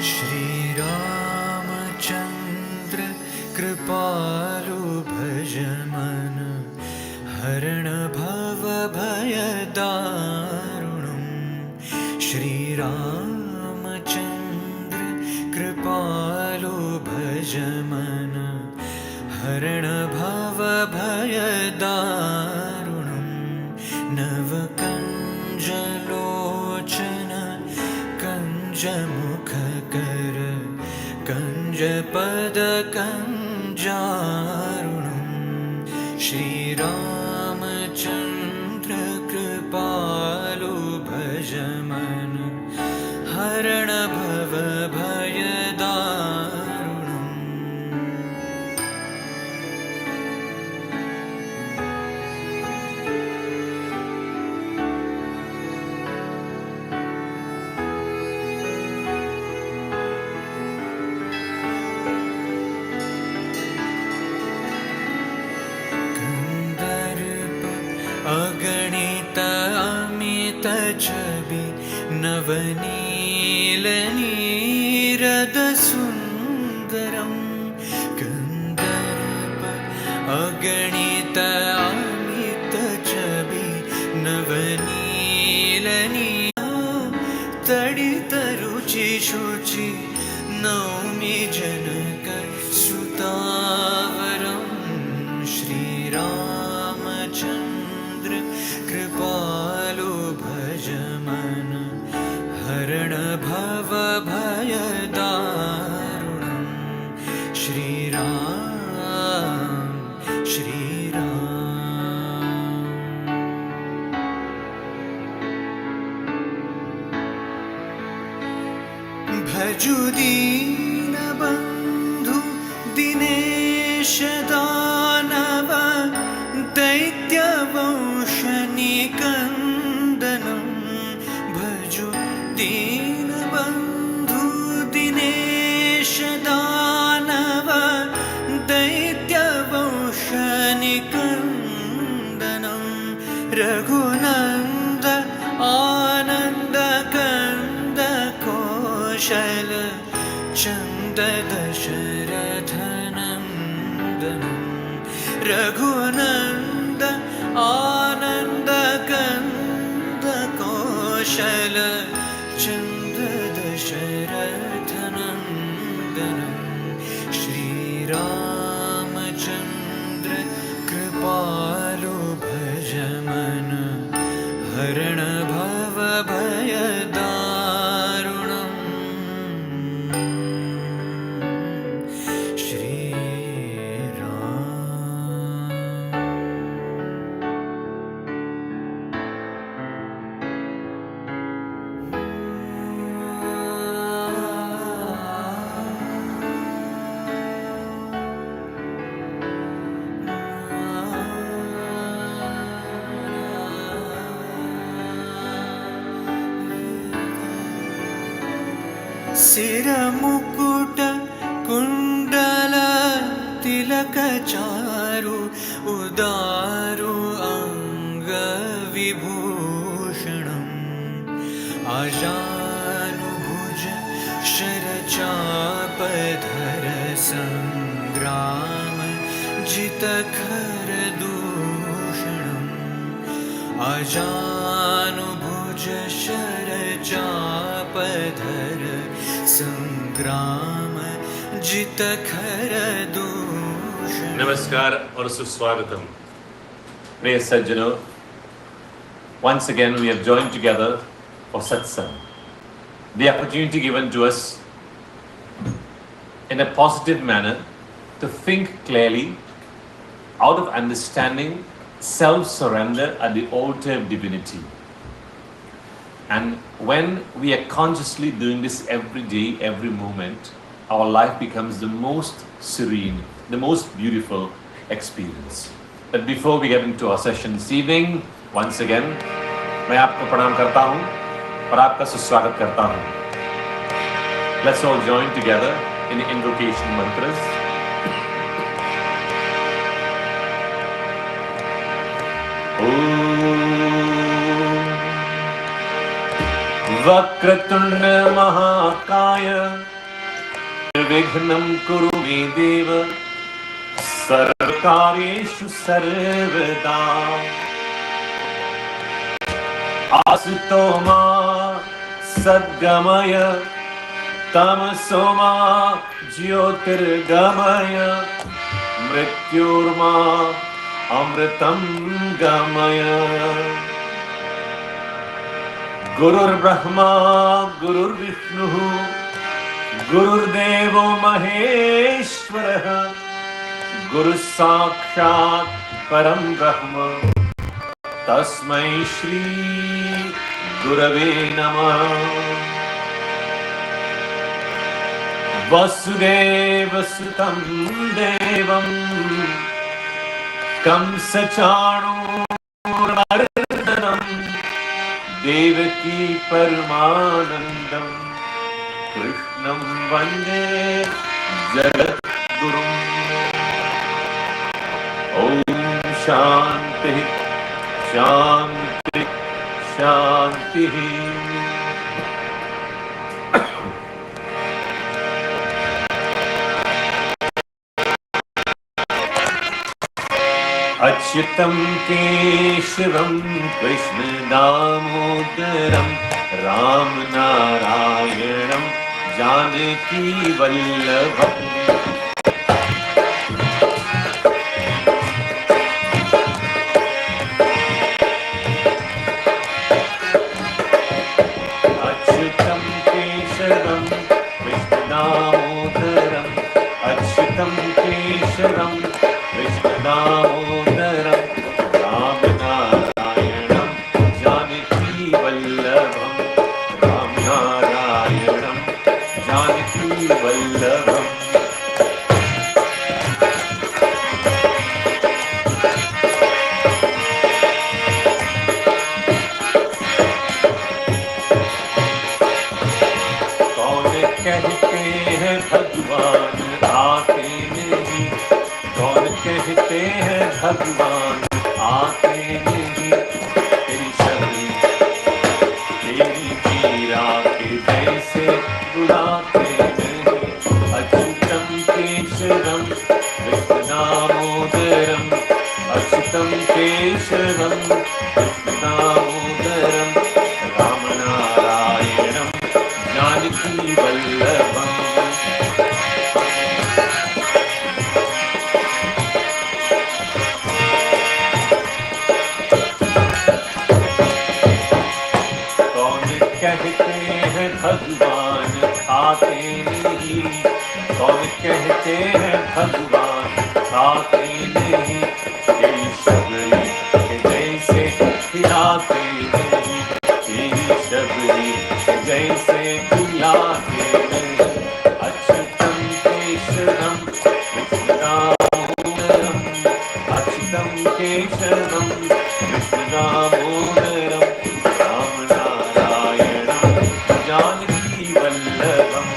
Shri Ramachandra Kripalu Bhajaman Harana Bhava Bhayadarunam Shri Ramachandra Kripalu Bhajaman Harana Bhava Bhayadarunam Navakanjalochana Kanjamukakar Kanjapada Kanjarunam Shri Ramachandra Kripalu Bhajaman Harana Bhava Bhayadarunam Aganita Amita Chabi Navanila Nirada Sundaram Gandharva Aganita Amita Chabi Navanila Nirada Tadita Ruchi Shuchi Naumi Janaka Sutavaram Shri Ramachandra Kripalu Bhajaman Harana Bhava Bhayadarunam Shri Ram Shri Ram Bhajudina Bandhu Dinesha Danava Daityavamshanikandanam Bhaju Dinabandhu Dinesha Danava Daityavamshanikandanam Raghunanda Ananda Kanda Koshala Chanda Dasharathanandanam Raghunanda Ananda Kanda Koshala Chanda Dasharathanandanam Shri Ramachandra Kripalu Bhajaman Harana Bhava Bhayadarunam Shri Siramukuta Kundala Tilakacharu Udaru Anga Vibhushanam Ajanu Bhuja Sharachapadhara Sangrama Jitakhara Dushanam Ajanu Bhuja Sharachapadhara Sangrama Jitakhara Dushanam. Namaskar or Suswagatam. Priya Sajjano, once again we have joined together for Satsang. The opportunity given to us in a positive manner to think clearly out of understanding self-surrender at the altar of divinity. And when we are consciously doing this every day, every moment, our life becomes the most serene, the most beautiful experience. that before we get into our session this evening, once again, मैं आपको प्रणाम करता हूँ और आपका सुस्वागत करता हूँ. Let's all join together in the invocation mantras. Vakratunda महाकाय निर्विघ्नं कुरु मे देव सर्वकार्येषु सर्वदा. आसुतो मा सद्गमय तमसो मा ज्योतिर्गमय मृत्योर्मा अमृतं गमय. गुरुर्ब्रह्मा गुरुर्विष्णुः गुरुर्देवो महेश्वरः गुरुः साक्षात् परं ब्रह्म तस्मै श्री गुरवे नमः. वसुदेवसुतं देवं कंसचाणूरमर्दनं देवकी परमानन्दं कृष्णं वन्दे जगद्गुरुम्. ॐ शान्तिः शान्तिः शान्तिः. अच्युतं केशवं कृष्णदामोदरं रामनारायणं जानकीवल्लभम्. अच्युतं केशवं कृष्णदामोदरं अच्युतं केशवं कृष्णदामोदरं रामनारायणं जानकीवल्लभं रामनारायणं जानकीवल्लभम्. कौन कहते हैं भगवान आते नहीं, कौन कहते हैं भगवान आते नहीं, तेरी शक्ति तेरी पीरा के जैसे बुलाते नहीं. अच्युतं केशवं कृष्णदामोदरं अच्युतं केशवं कृष्णदामोदरं रामनारायणं जानकीवल्लभम्. कहते हैं भगवान आते नहीं, कौन कहते हैं भगवान आते नहीं, तेरी शबरी के जैसे खिलाते नहीं, तेरी शबरी के जैसे खिलाते नहीं. अच्युतं केशवं कृष्णदामोदरं अच्युतं केशवं कृष्णदामोदरं रामनारायणं जानकीवल्लभम्.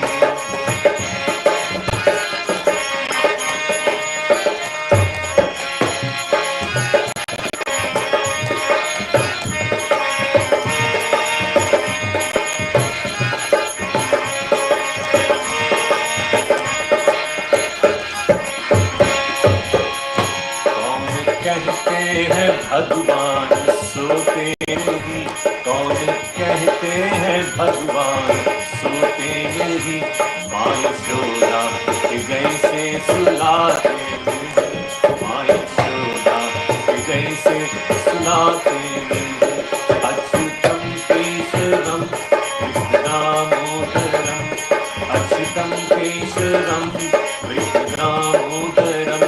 कहते हैं भगवान सोते नहीं, कौन कहते हैं भगवान सोते नहीं, माँ यशोदा के जैसे सुलाते नहीं, माँ यशोदा के जैसे सुलाते नहीं. अच्युतं केशवं कृष्णदामोदरं अच्युतं केशवं कृष्णदामोदरं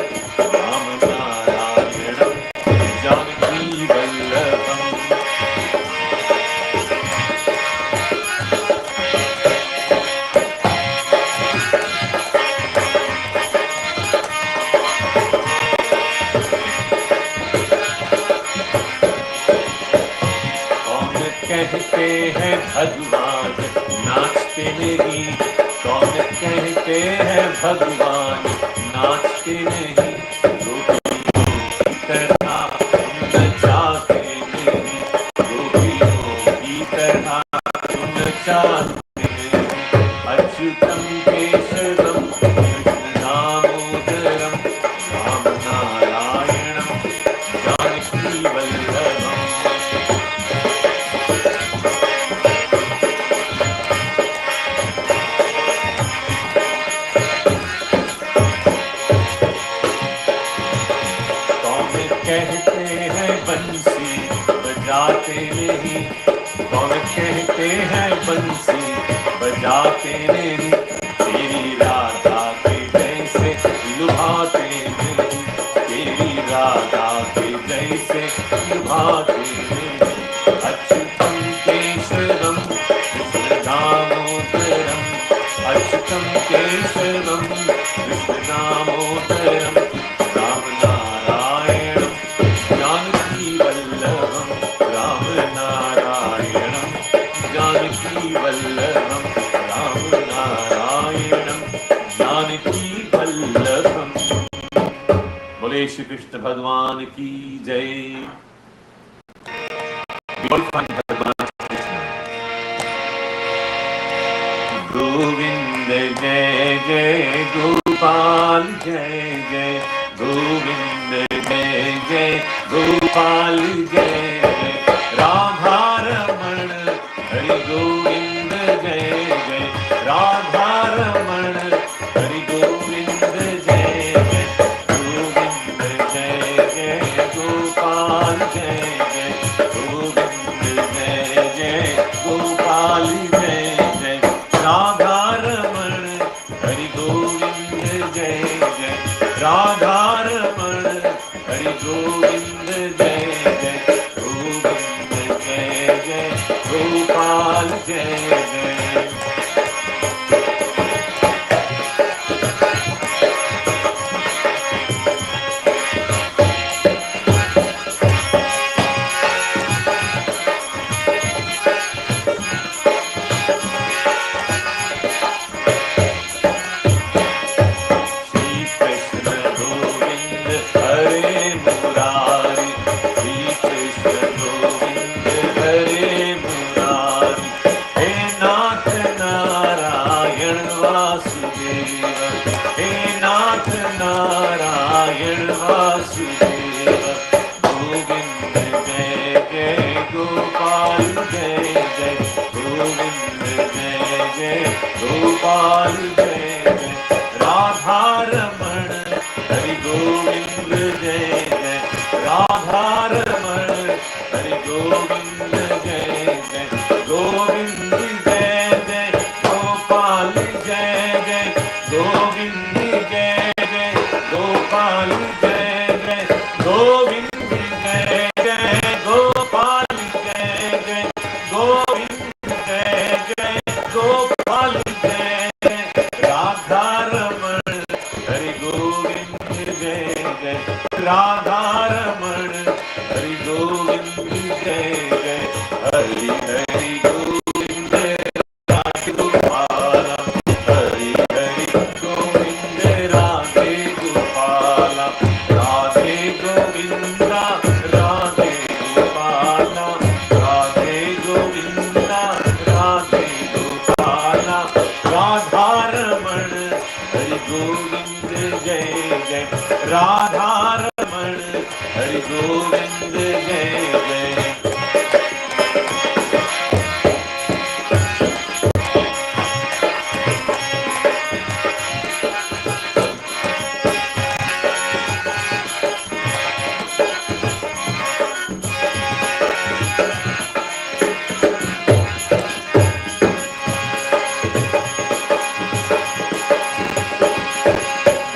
रामनारायणं जानकीवल्लभम्. कहते हैं भगवान नाचते नहीं, कौन कहते हैं भगवान नाचते नहीं, गोपियों की तरह नचाते नहीं, गोपियों की तरह नचाते नहीं, अच्युतम केशवम कृष्ण दामोदरम राम नारायणम जानकी वल्लभम। कहते हैं बंसी बजाते नहीं, कौन कहते हैं बंसी बजाते नहीं, तेरी राधा के जैसे लुभाते नहीं, तेरी राधा के जैसे लुभाते नहीं, अच्युतम केशवम कृष्ण दामोदरम, अच्युतम केशवम कृष्ण दामोदरम राम नारायणम जानकी वल्लभम, राम नारायणम जानकी वल्लभम, राम नारायणम जानकी वल्लभम। बोले श्री कृष्ण भगवान की जय। गोविंद जय जय गोपाल जय जय, गोविंद जय जय गोपाल जय जय, राधा रमण हरि गोविंद जय जय, राधा रमण हरि गोविंद जय जय, गोविंद जय जय गोपाल जय जय, गोविंद जय जय गोपाल जय जय, राधा रमण हरि गोविंद जय जय, राधा रमण हरि गोविंद जय जय, गोविंद जय जय गोपाल जय जय। नारायण वासुदेव, गोविंद जय जय गोपाल जय जय, गोविंद जय जय गोपाल जय जय, राधा रमण हरि गोविंद जय जय, राधा रमण हरि गोविंद जय जय, गोविंद जय जय गोपाल जय जय, गोविंद जय जय गोपाल जय जय, गोविंद जय जय गोपाल जय जय, गोविंद जय जय गोपाल जय जय, राधा रमण हरि गोविंद जय जय, राधा रमण हरि गोविंद जय जय, हरि हरि गोविंद राधे गोपाल, हरि हरि गोविंद राधे गोपाल, राधे गोविंद राधे गोपाल, राधे गोविंद राधे गोपाल, राधा रमण हरि गोविंद जय जय, राधा रमण हरि गोविंद जय जय।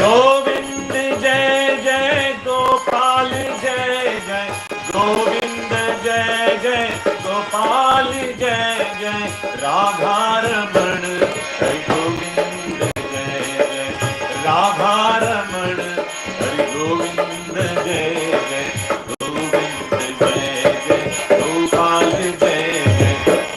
गोविंद जय जय गोपाल जय जय, गोविंद जय जय गोपाल जय जय, राधा रमण हरि गोविंद जय जय, राधा रमण हरि गोविंद जय जय, गोविंद जय जय गोपाल जय जय,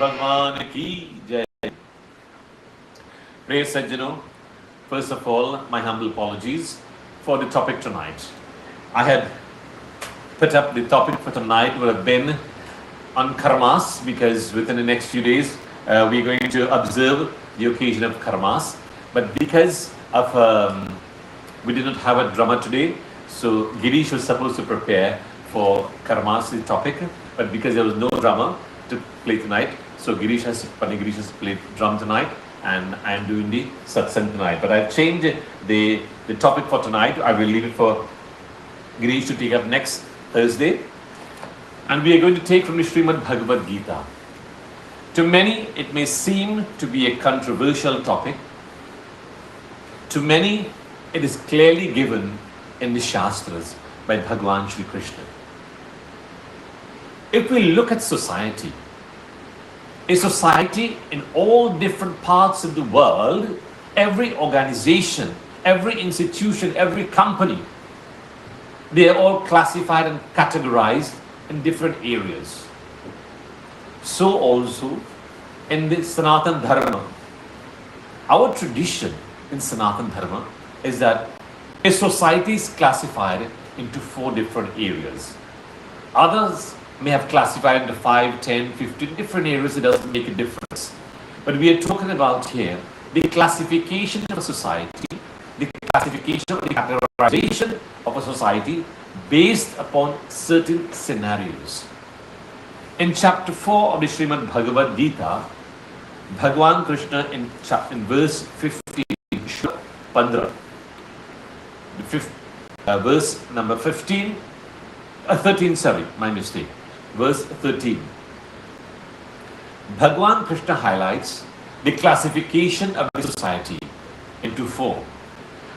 Bhagwan ki jai. Dear Sajjano, first of all, my humble apologies for the topic tonight. I had put up the topic for tonight would have been on karmas, because within the next few days we're going to observe the occasion of karmas. But because of we did not have a drummer today, so Girish was supposed to prepare for karmas, the topic, but because there was no drummer to play tonight, so Girish has played drum tonight, and I am doing the satsang tonight. But I've changed the topic for tonight. I will leave it for Girish to take up next Thursday. And we are going to take from the Srimad Bhagavad Gita. To many, it may seem to be a controversial topic. To many, it is clearly given in the Shastras by Bhagwan Shri Krishna. If we look at society, a society in all different parts of the world, every organization, every institution, every company, they are all classified and categorized in different areas. So also in the Sanatan Dharma, our tradition in Sanatan Dharma is that a society is classified into 4 different areas. Others may have classified into 5, 10, 15 different areas. It doesn't make a difference. But we are talking about here the classification of a society, the classification or the categorization of a society based upon certain scenarios. In chapter 4 of the Srimad Bhagavad Gita, Bhagwan Krishna in verse 15, verse number 13, my mistake, verse 13. Bhagwan Krishna highlights the classification of the society into 4,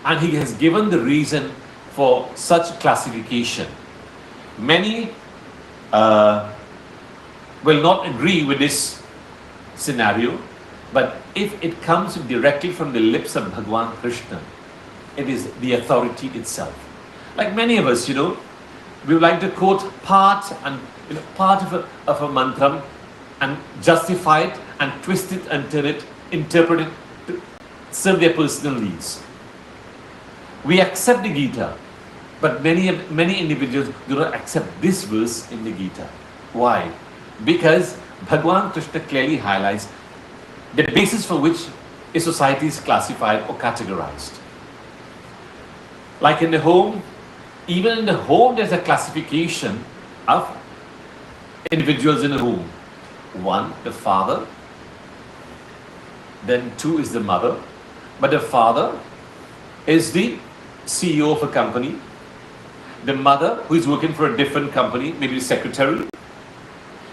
and he has given the reason for such classification. Many will not agree with this scenario, but if it comes directly from the lips of Bhagwan Krishna, it is the authority itself. Like many of us, we would like to quote part of a mantra and justify it and twist it and turn it, interpret it to serve their personal needs. We accept the Gita, but many individuals do not accept this verse in the Gita. Why? Because Bhagwan Krishna clearly highlights the basis for which a society is classified or categorized. Like in the home, even in the home there's a classification of individuals in the home. 1, the father, then 2 is the mother, but the father is the CEO of a company, the mother who is working for a different company, maybe secretary.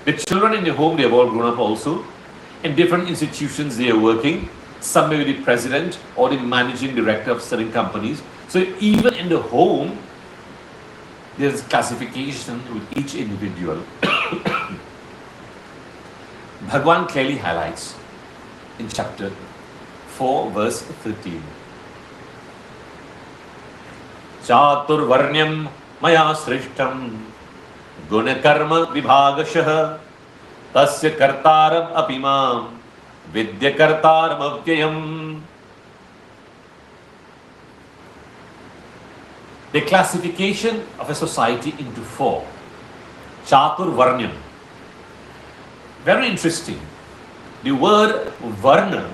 The children in the home, they have all grown up also. In different institutions they are working. Some may be the president or the managing director of certain companies. So even in the home, there's classification with each individual. Bhagwan clearly highlights in chapter 4, verse 13. Chatur varnyam maya srishtam gunakarma vibhagashah tasya kartaram apimam vidya kartaram avyayam. The classification of a society into 4. Chatur varnyam. Very interesting. The word varna,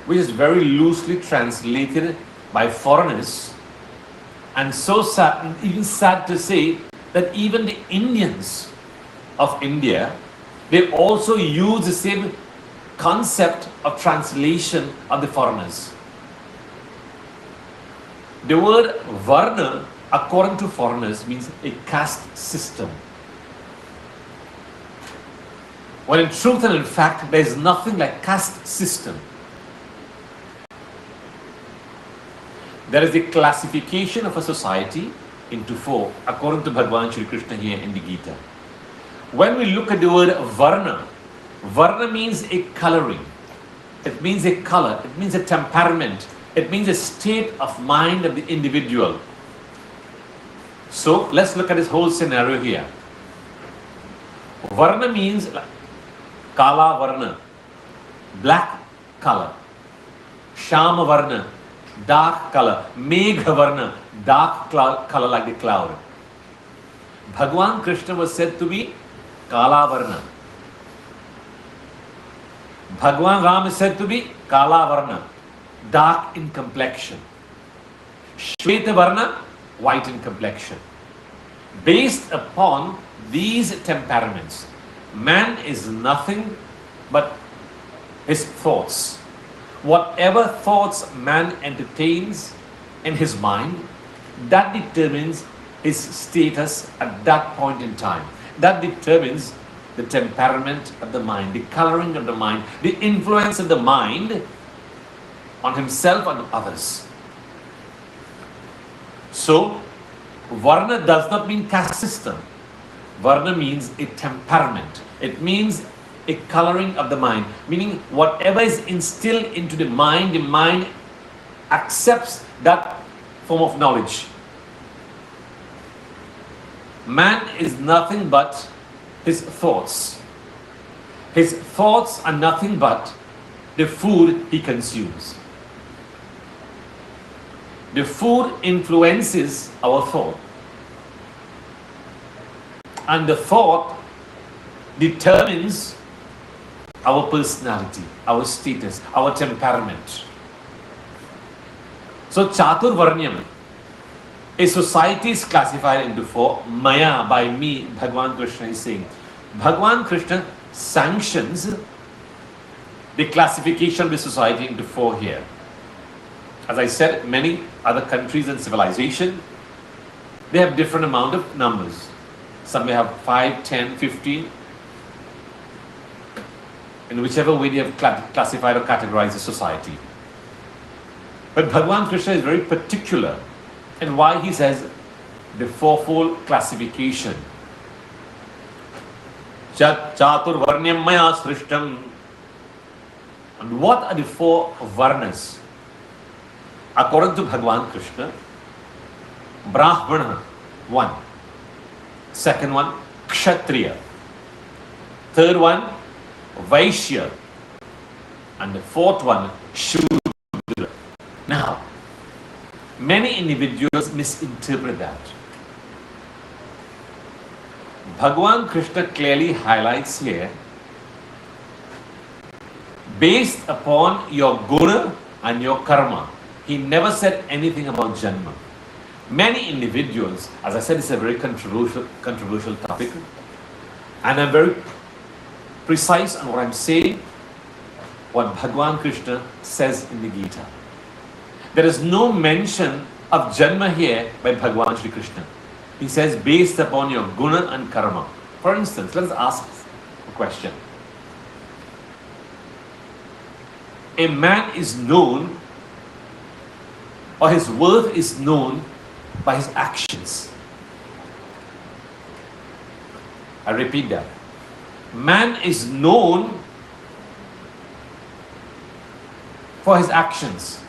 which is very loosely translated by foreigners, and so sad, even sad to say that even the Indians of India, they also use the same concept of translation of the foreigners. The word Varna, according to foreigners, means a caste system. When in truth and in fact, there is nothing like caste system. There is the classification of a society into 4, according to Bhagwan Shri Krishna here in the Gita. When we look at the word Varna, Varna means a coloring. It means a color. It means a temperament. It means a state of mind of the individual. So let's look at this whole scenario here. Varna means Kala Varna, black color. Shama Varna, dark color. Megha Varna, dark color like the cloud. Bhagwan Krishna was said to be Kala Varna. Bhagwan Ram is said to be Kala Varna, dark in complexion. Shweta Varna, white in complexion. Based upon these temperaments, man is nothing but his thoughts. Whatever thoughts man entertains in his mind, that determines his status at that point in time. That determines the temperament of the mind, the coloring of the mind, the influence of the mind on himself and others. So, Varna does not mean caste system. Varna means a temperament. It means a coloring of the mind, meaning whatever is instilled into the mind accepts that form of knowledge. Man is nothing but his thoughts. His thoughts are nothing but the food he consumes. The food influences our thought. And the thought determines our personality, our status, our temperament. So Chatur Varnyam, a society is classified into four. Maya, by me, Bhagwan Krishna is saying. Bhagwan Krishna sanctions the classification of the society into four here. As I said, many other countries and civilization, they have different amount of numbers. Some may have 5, 10, 15. In whichever way they have classified or categorized the society. But Bhagwan Krishna is very particular in why he says the fourfold classification. Chatur Varnyam Maya Srishtam. And what are the four Varnas? According to Bhagwan Krishna, Brahmana, one. Second one, Kshatriya. Third one, Vaishya. And the fourth one, Shudra. Now, many individuals misinterpret that. Bhagwan Krishna clearly highlights here, based upon your guna and your karma. He never said anything about Janma. Many individuals, as I said, it's a very controversial topic, and I'm very precise on what I'm saying, what Bhagwan Krishna says in the Gita. There is no mention of Janma here by Bhagwan Shri Krishna. He says, based upon your guna and karma. For instance, let us ask a question. A man is known, or his worth is known by his actions. I repeat that. Man is known for his actions.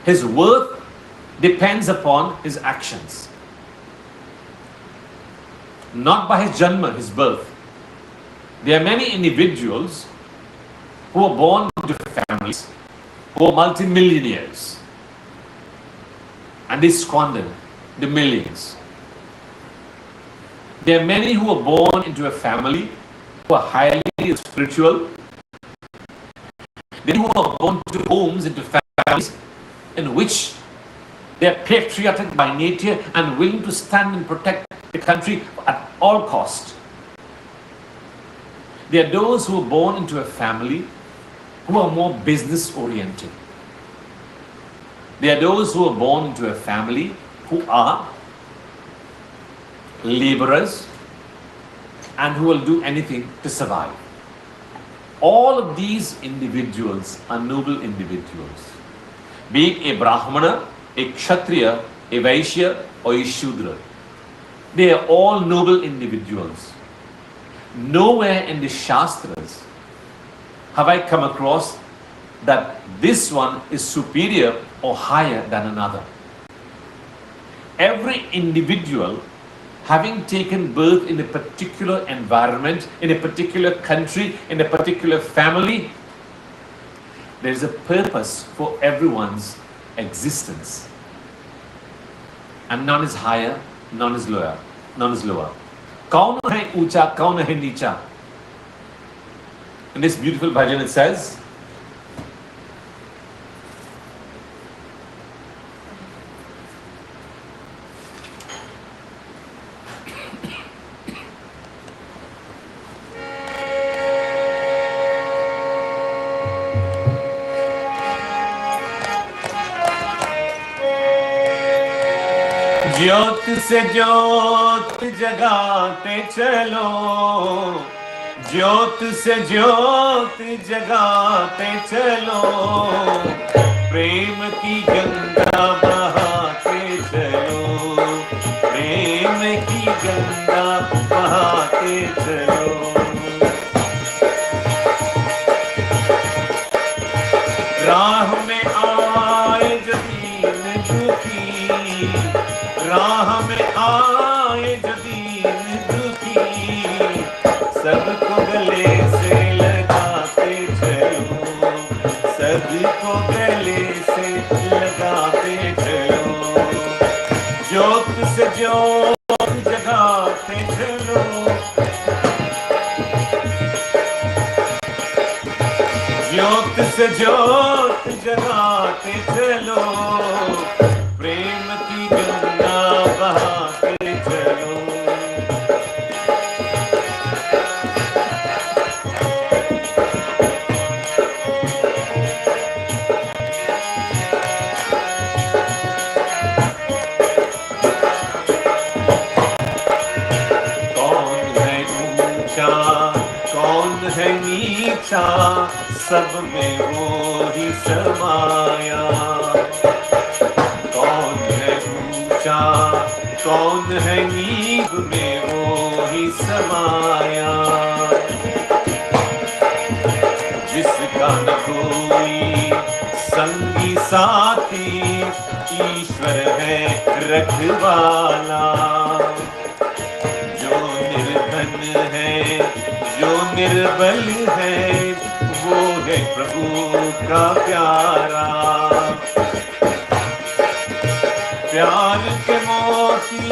His worth depends upon his actions. Not by his janma, his birth. There are many individuals who are born into families who are multimillionaires, and they squander the millions. There are many who are born into a family who are highly spiritual. There are who are born to homes, into families in which they are patriotic by nature and willing to stand and protect the country at all cost. There are those who are born into a family who are more business oriented. There are those who are born into a family who are laborers and who will do anything to survive. All of these individuals are noble individuals. Be it a Brahmana, a Kshatriya, a Vaishya, or a Shudra. They are all noble individuals. Nowhere in the Shastras have I come across that this one is superior or higher than another. Every individual having taken birth in a particular environment, in a particular country, in a particular family, there is a purpose for everyone's existence. And none is higher, none is lower, none is lower. Kaun hai ucha, kaun hai nicha. In this beautiful bhajan it says, ज्योत से ज्योत जगाते चलो, ज्योत से ज्योत जगाते चलो, प्रेम की गंगा बहाते चलो, प्रेम की गंगा बहाते चलो। राह में आए जो दीन दुखी, राह में आए जो दीन दुखी, सबको गले से लगाते चलो, सबको गले से लगाते चलो, ज्योत से ज्योत जगाते चलो, ज्योत से ज्योत जगाते चलो, प्रेम की गंगा बहाते चलो। कौन है ऊंचा, कौन है नीचा, सब में वो ही समाया। कौन है ऊंचा, कौन है नीच में वो ही समाया। जिसका न कोई संगी साथी, ईश्वर है रखवाला। जो निर्धन है, जो निर्बल है, वो है प्रभु का प्यारा। प्यार के मोती,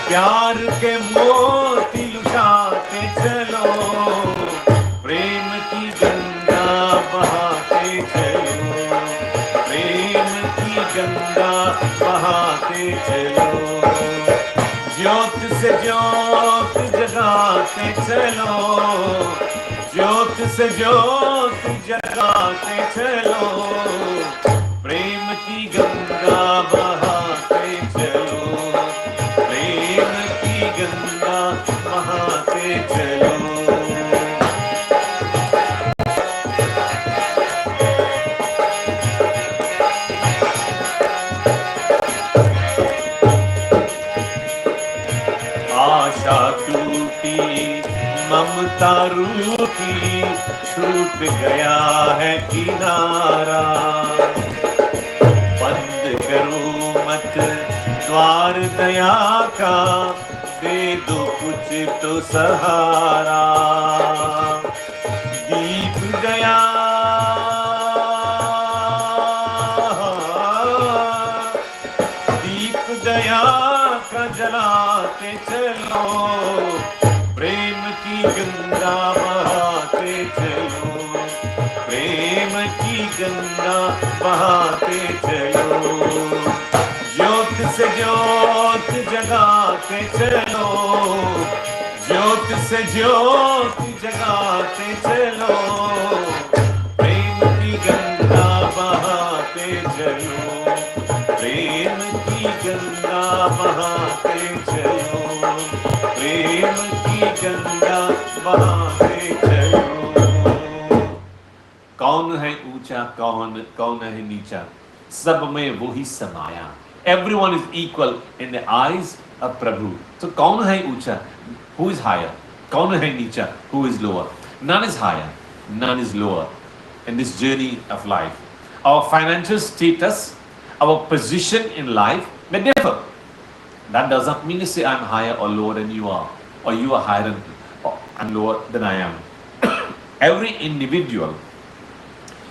प्यार के मोती लुटाते चलो, प्रेम की गंगा बहाते चलो, प्रेम की गंगा बहाते चलो। ज्योत से ज्योत जगाते चलो, ज्योत से ज्योत जगाते चलो, प्रेम की गंगा बहाते चलो, प्रेम की गंगा बहाते चलो। आशा टूटी, ममता रूठी, छूट गया है किनारा। बंद करो मत द्वार दया का, दे दो कुछ तो सहारा। दीप गया, दीप गया का जलाते चलो, प्रेम की गंगा बहाते चलो, प्रेम की गंगा बहाते चलो। ज्योत से ज्योत जगाते चलो, ज्योत से ज्योत जगाते चलो, प्रेम की गंगा बहाते चलो, प्रेम की गंगा बहाते चलो, प्रेम की गंगा बहाते चलो। कौन है ऊंचा, कौन है नीचा, सब में वो ही समाया। Everyone is equal in the eyes of Prabhu. So कौन है ऊंचा, who is higher? कौन है नीचा, who is lower? None is higher, none is lower in this journey of life. Our financial status, our position in life may differ. That does not mean to say I'm higher or lower than you are, or you are higher and lower than I am. Every individual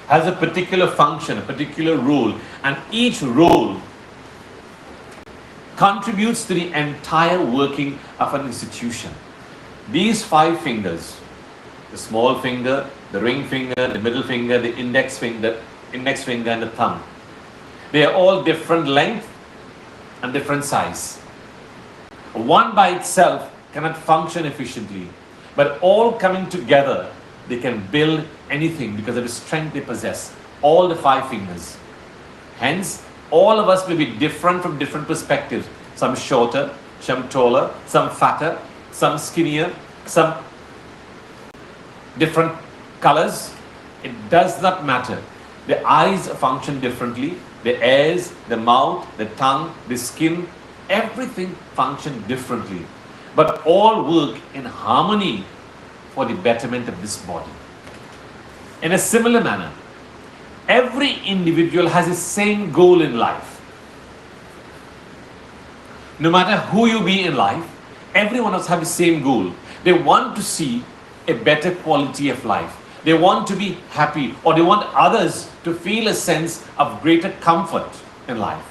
has a particular function, a particular role, and each role contributes to the entire working of an institution. These 5 fingers, the small finger, the ring finger, the middle finger, the index finger, and the thumb, they are all different length and different size. One by itself cannot function efficiently, but all coming together, they can build anything because of the strength they possess, all the 5 fingers. Hence, all of us will be different from different perspectives. Some shorter, some taller, some fatter, some skinnier, some different colors. It does not matter. The eyes function differently, the ears, the mouth, the tongue, the skin, everything function differently. But all work in harmony for the betterment of this body. In a similar manner, every individual has the same goal in life. No matter who you be in life, every one of us have the same goal. They want to see a better quality of life. They want to be happy, or they want others to feel a sense of greater comfort in life.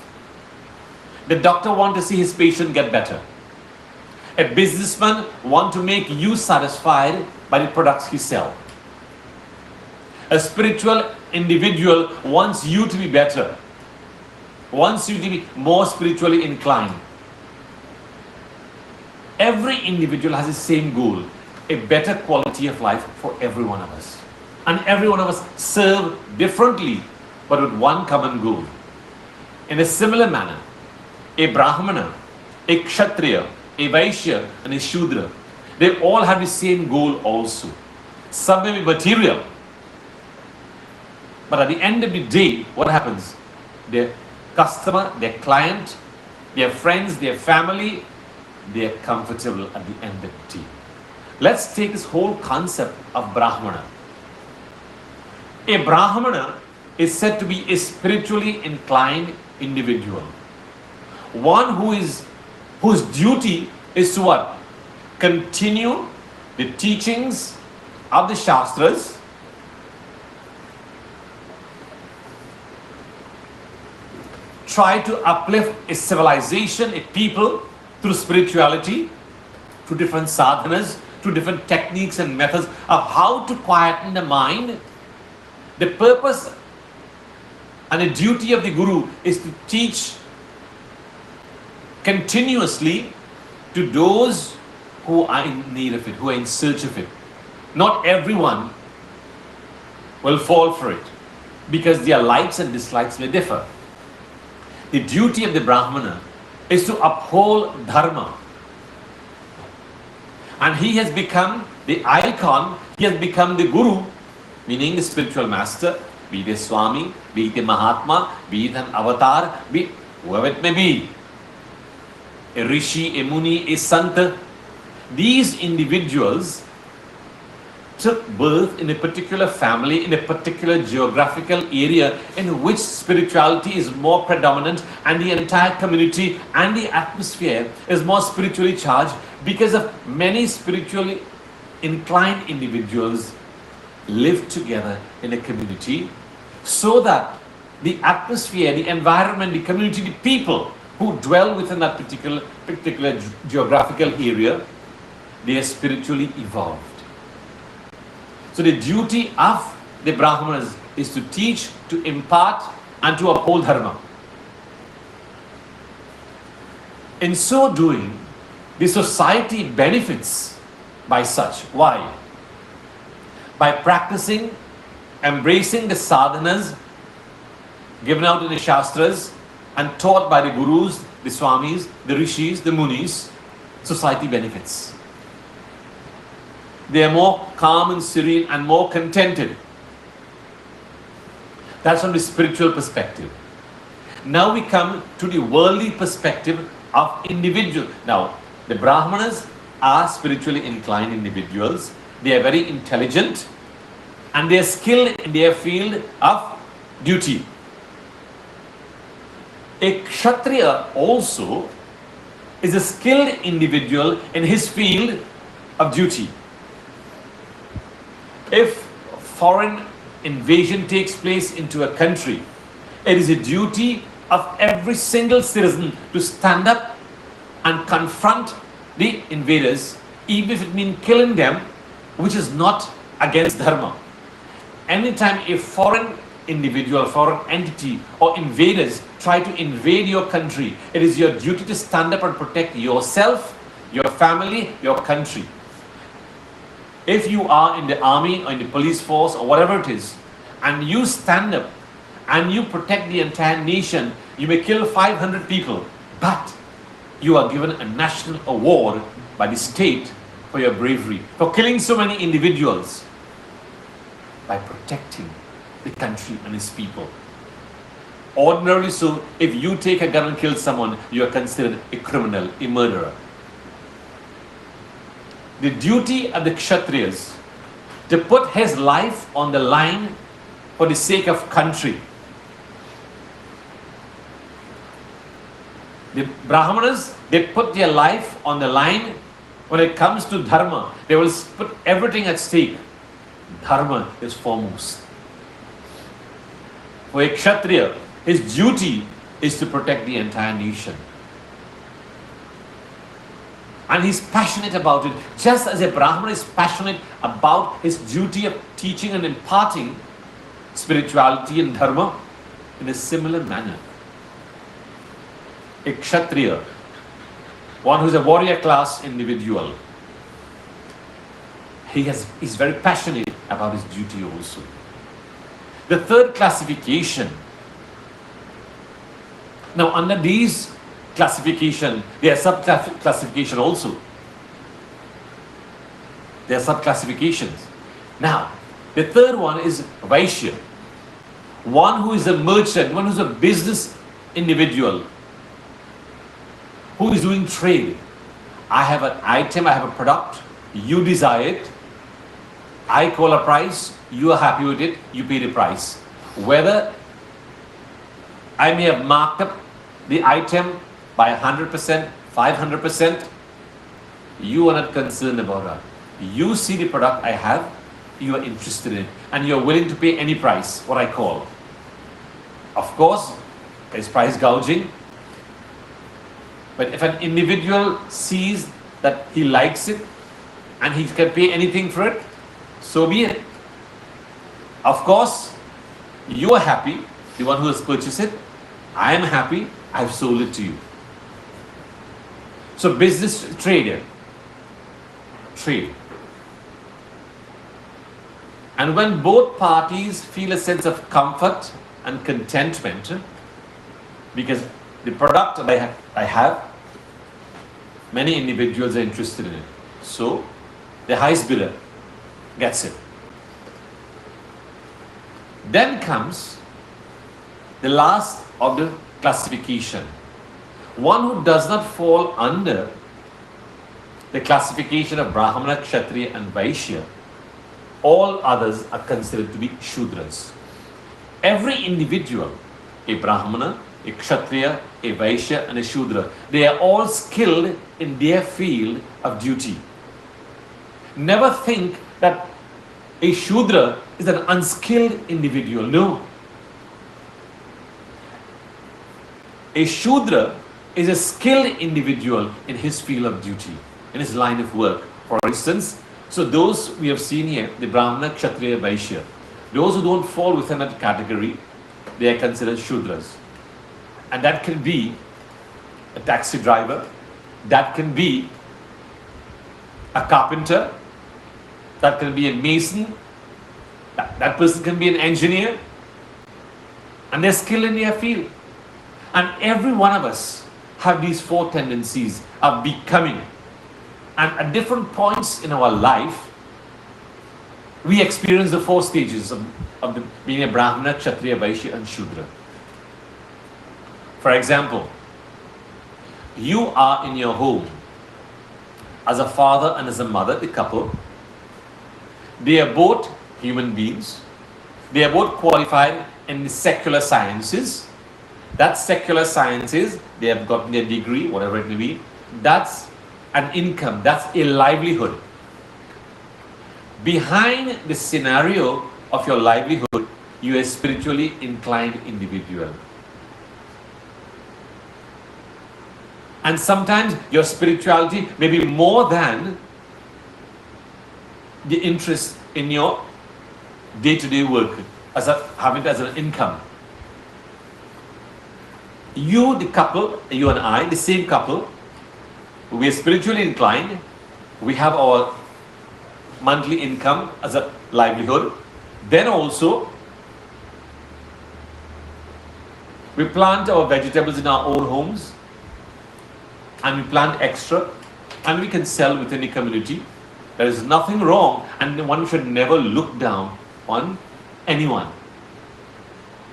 The doctor wants to see his patient get better. A businessman wants to make you satisfied by the products he sells. A spiritual individual wants you to be better, wants you to be more spiritually inclined. Every individual has the same goal, a better quality of life for every one of us. And every one of us serve differently, but with one common goal. In a similar manner, a Brahmana, a Kshatriya, a Vaishya, and a Shudra, they all have the same goal also. Some may be material, but at the end of the day, what happens? Their customer, their client, their friends, their family, they are comfortable at the end of the day. Let's take this whole concept of Brahmana. A Brahmana is said to be a spiritually inclined individual. One whose duty is to what? Continue the teachings of the Shastras, try to uplift a civilization, a people, through spirituality, through different sadhanas, through different techniques and methods of how to quieten the mind. The purpose and the duty of the Guru is to teach continuously to those who are in need of it, who are in search of it. Not everyone will fall for it because their likes and dislikes may differ. The duty of the Brahmana is to uphold Dharma. And he has become the icon, he has become the Guru, meaning the spiritual master, be it a Swami, be it a Mahatma, be it an avatar, be it whoever it may be. A Rishi, a Muni, a Santa. These individuals took birth in a particular family, in a particular geographical area in which spirituality is more predominant and the entire community and the atmosphere is more spiritually charged because of many spiritually inclined individuals live together in a community so that the atmosphere, the environment, the community, the people who dwell within that particular geographical area, they are spiritually evolved. So the duty of the Brahmanas is to teach, to impart, and to uphold Dharma. In so doing, the society benefits by such. Why? By practicing, embracing the sadhanas given out in the Shastras and taught by the Gurus, the Swamis, the Rishis, the Munis, society benefits. They are more calm and serene and more contented. That's from the spiritual perspective. Now we come to the worldly perspective of individual. Now, the Brahmanas are spiritually inclined individuals. They are very intelligent and they are skilled in their field of duty. A Kshatriya also is a skilled individual in his field of duty. If foreign invasion takes place into a country, it is a duty of every single citizen to stand up and confront the invaders, even if it means killing them, which is not against dharma. Anytime a foreign individual, foreign entity, or invaders try to invade your country, it is your duty to stand up and protect yourself, your family, your country. If you are in the army or in the police force or whatever it is, and you stand up and you protect the entire nation, you may kill 500 people, but you are given a national award by the state for your bravery, for killing so many individuals, by protecting the country and its people. Ordinarily so, if you take a gun and kill someone, you are considered a criminal, a murderer. The duty of the Kshatriyas to put his life on the line for the sake of country. The Brahmanas, they put their life on the line when it comes to dharma. They will put everything at stake. Dharma is foremost. For a Kshatriya, his duty is to protect the entire nation. And he's passionate about it, just as a Brahmana is passionate about his duty of teaching and imparting spirituality and dharma. In a similar manner, a Kshatriya, one who is a warrior class individual, he's very passionate about his duty also. The third classification. Now, under these classification, there are sub-classification also. There are sub-classifications. Now, the third one is Vaishya. One who is a merchant, one who is a business individual, who is doing trade. I have an item, I have a product, you desire it, I call a price, you are happy with it, you pay the price. Whether I may have marked up the item by 100%, 500%, you are not concerned about that. You see the product I have, you are interested in it, and you are willing to pay any price, what I call. Of course, there's price gouging. But if an individual sees that he likes it and he can pay anything for it, so be it. Of course, you are happy, the one who has purchased it. I am happy, I have sold it to you. So business trader, trade. And when both parties feel a sense of comfort and contentment, because the product that I have, many individuals are interested in it. So the highest bidder gets it. Then comes the last of the classification. One who does not fall under the classification of Brahmana, Kshatriya and Vaishya. All others are considered to be Shudras. Every individual, a Brahmana, a Kshatriya, a Vaishya and a Shudra, they are all skilled in their field of duty. Never think that a Shudra is an unskilled individual. No. A Shudra is a skilled individual in his field of duty, in his line of work. For instance, so those we have seen here, the Brahmana, Kshatriya, Vaishya, those who don't fall within that category, they are considered Shudras. And that can be a taxi driver, that can be a carpenter, that can be a mason, that person can be an engineer, and they're skilled in their field. And every one of us have these four tendencies of becoming. And at different points in our life, we experience the four stages of being a Brahmana, Kshatriya, Vaishya and Shudra. For example, you are in your home as a father and as a mother, the couple. They are both human beings. They are both qualified in the secular sciences. That secular science is, they have gotten their degree, whatever it may be. That's an income, that's a livelihood. Behind the scenario of your livelihood, you are a spiritually inclined individual. And sometimes your spirituality may be more than the interest in your day-to-day work, having it as an income. You, the couple, you and I, the same couple, we are spiritually inclined, we have our monthly income as a livelihood. Then also, we plant our vegetables in our own homes, and we plant extra, and we can sell within the community. There is nothing wrong, and one should never look down on anyone.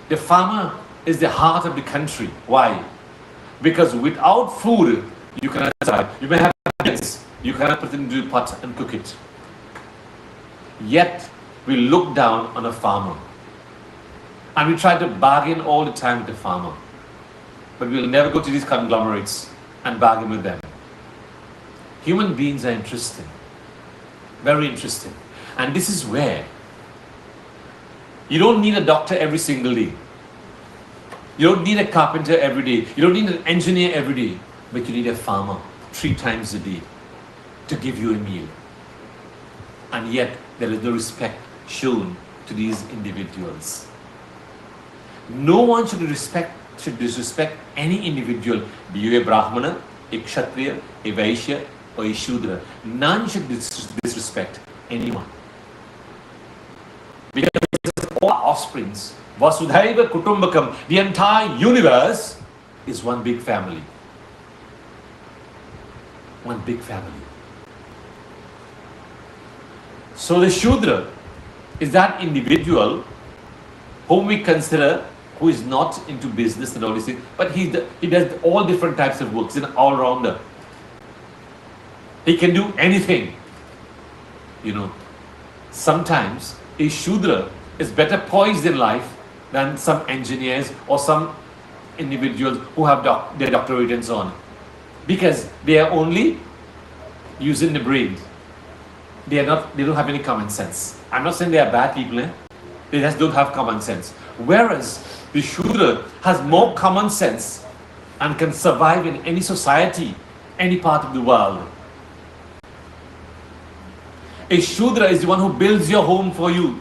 The farmer is the heart of the country. Why? Because without food, you cannot survive. You may have kids, you cannot put it into the pot and cook it. Yet, we look down on a farmer. And we try to bargain all the time with the farmer. But we'll never go to these conglomerates and bargain with them. Human beings are interesting. Very interesting. And this is where you don't need a doctor every single day. You don't need a carpenter every day. You don't need an engineer every day. But you need a farmer 3 times a day to give you a meal. And yet, there is no respect shown to these individuals. No one should disrespect any individual, be you a Brahmana, a Kshatriya, a Vaishya, or a Shudra. None should disrespect anyone. Because all offsprings, Vasudhaiva Kutumbakam, the entire universe is one big family. One big family. So the Shudra is that individual whom we consider who is not into business and all these things, but he does all different types of works. He's an all-rounder. He can do anything. You know, sometimes a Shudra is better poised in life than some engineers or some individuals who have their doctorate and so on. Because they are only using the brain. They don't have any common sense. I'm not saying they are bad people, they just don't have common sense. Whereas the Shudra has more common sense and can survive in any society, any part of the world. A Shudra is the one who builds your home for you.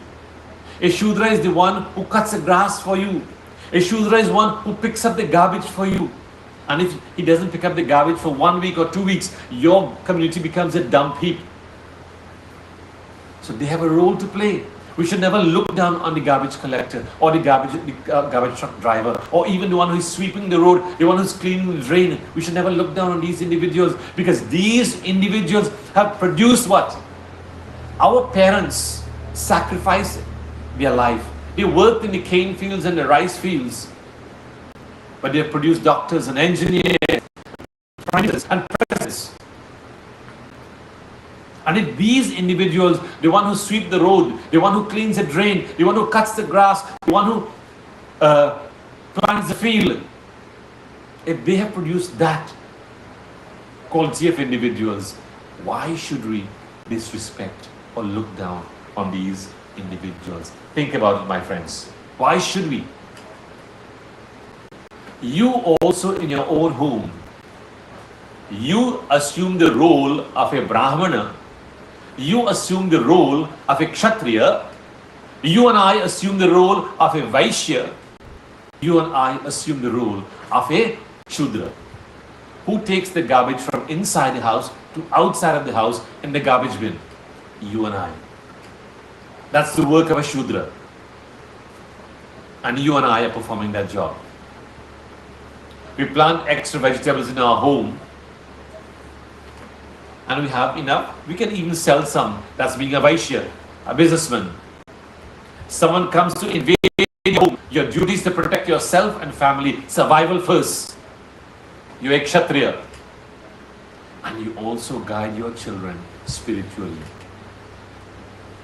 A Shudra is the one who cuts the grass for you. A Shudra is one who picks up the garbage for you. And if he doesn't pick up the garbage for 1 week or 2 weeks, your community becomes a dump heap. So they have a role to play. We should never look down on the garbage collector or the garbage truck driver, or even the one who is sweeping the road, the one who is cleaning the drain. We should never look down on these individuals, because these individuals have produced what? Our parents sacrificed their life. They worked in the cane fields and the rice fields, but they have produced doctors and engineers, prime ministers and presidents. And if these individuals, the one who sweeps the road, the one who cleans the drain, the one who cuts the grass, the one who plants the field, if they have produced that quality of individuals, why should we disrespect or look down on these individuals? Think about it, my friends. Why should we? You also, in your own home, you assume the role of a Brahmana. You assume the role of a Kshatriya. You and I assume the role of a Vaishya. You and I assume the role of a Shudra. Who takes the garbage from inside the house to outside of the house in the garbage bin? You and I. That's the work of a Shudra. And you and I are performing that job. We plant extra vegetables in our home, and we have enough. We can even sell some. That's being a Vaishya, a businessman. Someone comes to invade your home. Your duty is to protect yourself and family. Survival first. You're a Kshatriya. And you also guide your children spiritually.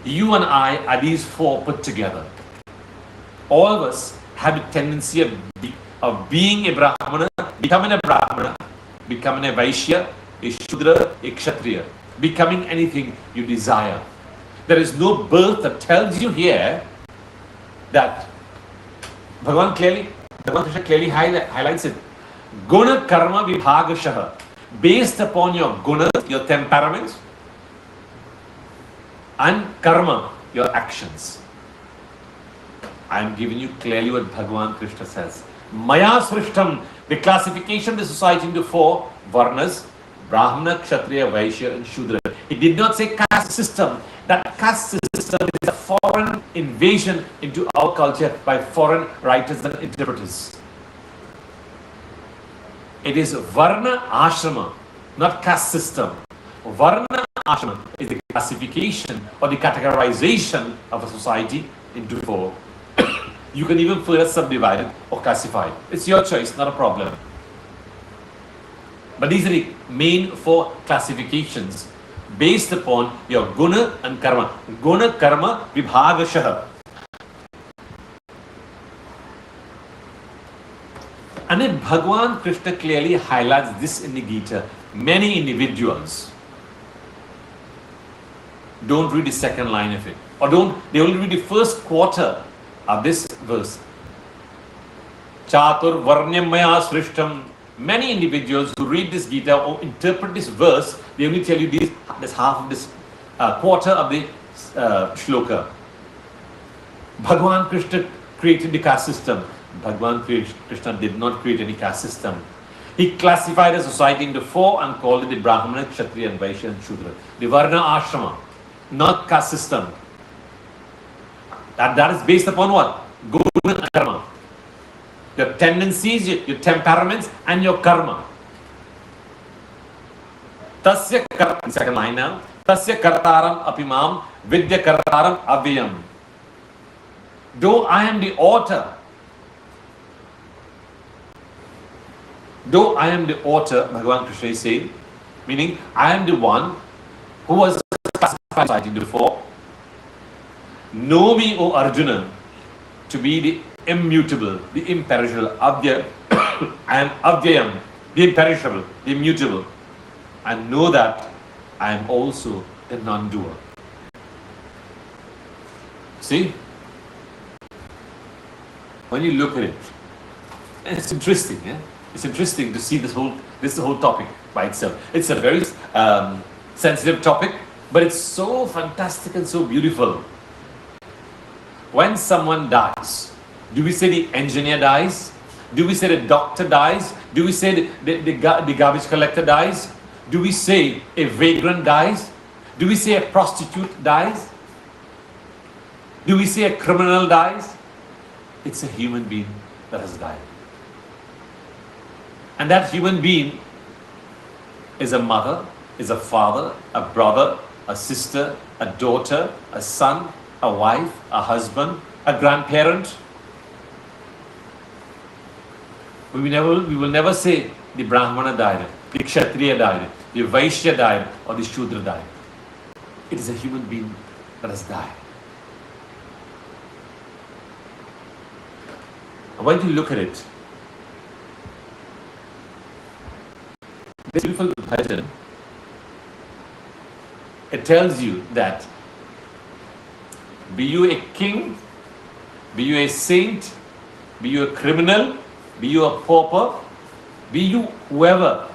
You and I are these four put together. All of us have a tendency of being a Brahmana, becoming a Brahmana, becoming a Vaishya, a Shudra, a Kshatriya, becoming anything you desire. There is no birth that tells you here that Bhagavan Krishna clearly highlights it. Guna karma vibhagashaha. Based upon your gunas, your temperaments, and karma, your actions. I am giving you clearly what Bhagavan Krishna says. Maya srishtam, the classification of the society into four varnas: Brahmana, Kshatriya, Vaishya, and Shudra. He did not say caste system. That caste system is a foreign invasion into our culture by foreign writers and interpreters. It is Varnaashrama, not caste system. Varnaashrama is the classification or the categorization of a society into four. You can even further subdivide it or classify it. It's your choice, not a problem. But these are the main four classifications based upon your guna and karma. Guna, karma, vibhagashaha. And then Bhagavan Krishna clearly highlights this in the Gita. Many individuals don't read the second line of it, or they only read the first quarter of this verse. Chatur varnyam maya srishtam. Many individuals who read this Gita or interpret this verse, they only tell you this half of this quarter of the shloka. Bhagavan Krishna created the caste system. Bhagavan Krishna did not create any caste system. He classified a society into four and called it the Brahmana, Kshatriya, and Vaishya and Shudra. The Varnaashrama, not caste system. That is based upon what? Guna and karma. Your tendencies, your temperaments, and your karma. Tasya karma, second line now. Tasya kartaram apimam vidya kartaram avyam. Though I am the author, Bhagavan Krishna is saying, meaning I am the one who was classified into four. Know me, O Arjuna, to be the immutable, the imperishable, Avya, I am Avyayam, the imperishable, the immutable, and know that I am also the non-doer. See? When you look at it, and it's interesting, yeah? It's interesting to see this whole topic by itself. It's a very sensitive topic, but it's so fantastic and so beautiful. When someone dies, do we say the engineer dies? Do we say the doctor dies? Do we say the garbage collector dies? Do we say a vagrant dies? Do we say a prostitute dies? Do we say a criminal dies? It's a human being that has died. And that human being is a mother, is a father, a brother, a sister, a daughter, a son, a wife, a husband, a grandparent. We will never say the Brahmana died, the Kshatriya died, the Vaishya died, or the Shudra died. It is a human being that has died. And when you look at it, this beautiful bhajan, it tells you that be you a king, be you a saint, be you a criminal, be you a pauper, be you whoever,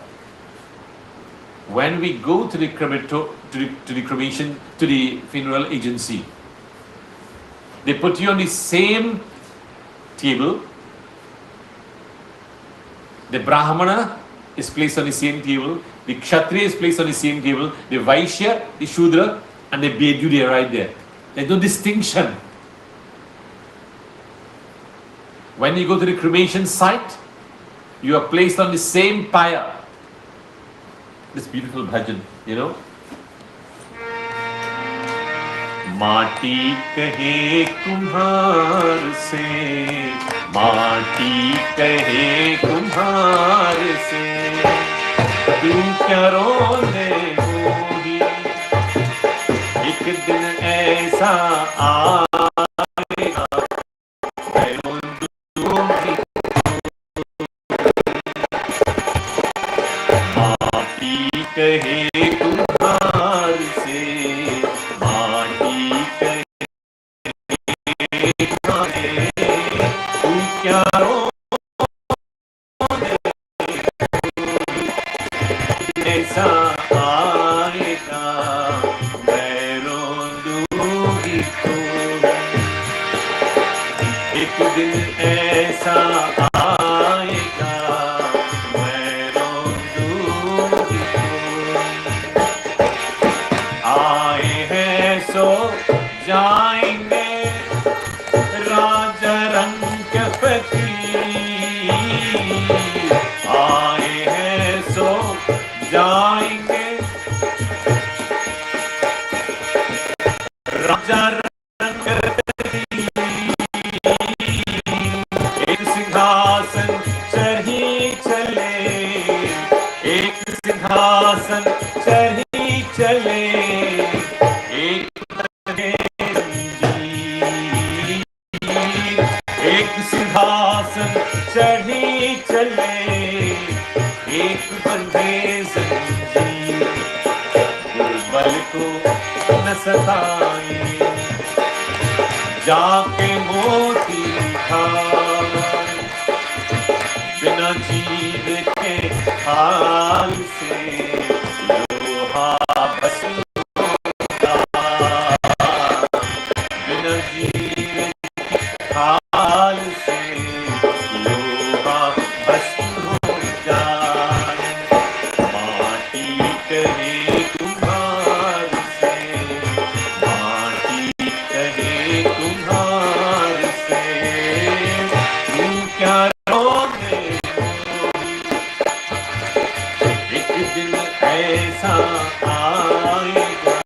when we go to the cremation, to the funeral agency, they put you on the same table. The Brahmana is placed on the same table, the Kshatriya is placed on the same table, the Vaishya, the Shudra, and they bathe you there right there. There's no distinction. When you go to the cremation site, you are placed on the same pyre. This beautiful bhajan, you know. माटी कहे कुम्हार से, माटी कहे कुम्हार से, तू क्या रोने होगी, एक दिन ऐसा आएगा, मैं रोऊंगी कहे कुम्हार से, माटी कहे तुम्हारे, तू क्या ऐसा आएगा, मैं रो दूंगी तो। एक दिन ऐसा आएगा, मैं रो दूंगी तो। आए हैं सो जाएंगे, राजा रंग के फकीर। आए हैं सो जाएंगे, राजा रंग के फकीर। एक सिंहासन चढ़ी चले, एक सिंहासन चढ़ी चले, एक एक सिंहासन चढ़ी चले, एक बंधे जंजीर। गुरुबल को न सताए, जाके मोती खाए, बिना जीव के हाल से लोहा भस्म होगा। बिना जीव के हाल से लोहा भस्म हो जाए। माटी करे कुम्हार से, माटी करे कुम्हार से, तू क्या रोने लगी। एक दिन ऐसा आएगा,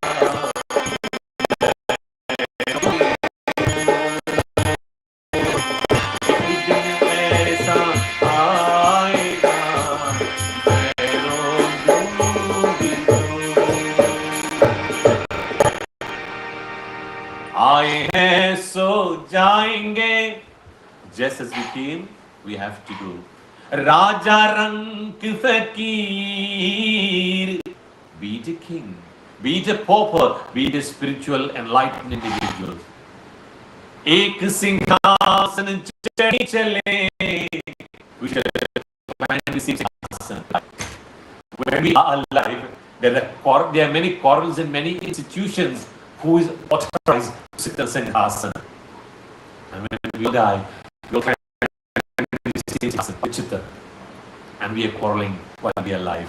एक दिन ऐसा आएगा, मैं रो दूंगी तो। आए हैं सो जाएंगे, just as we came, we have to go. Raja Rank Fakir. Be the king, be the pauper, be the spiritual enlightened individual. Ek singhaasan chadi chale. We shall find the singhaasan. When we are alive, there are many quarrels in many institutions. Who is authorized to sit on singhaasan? And when we die, we will find and we are quarreling while we are alive.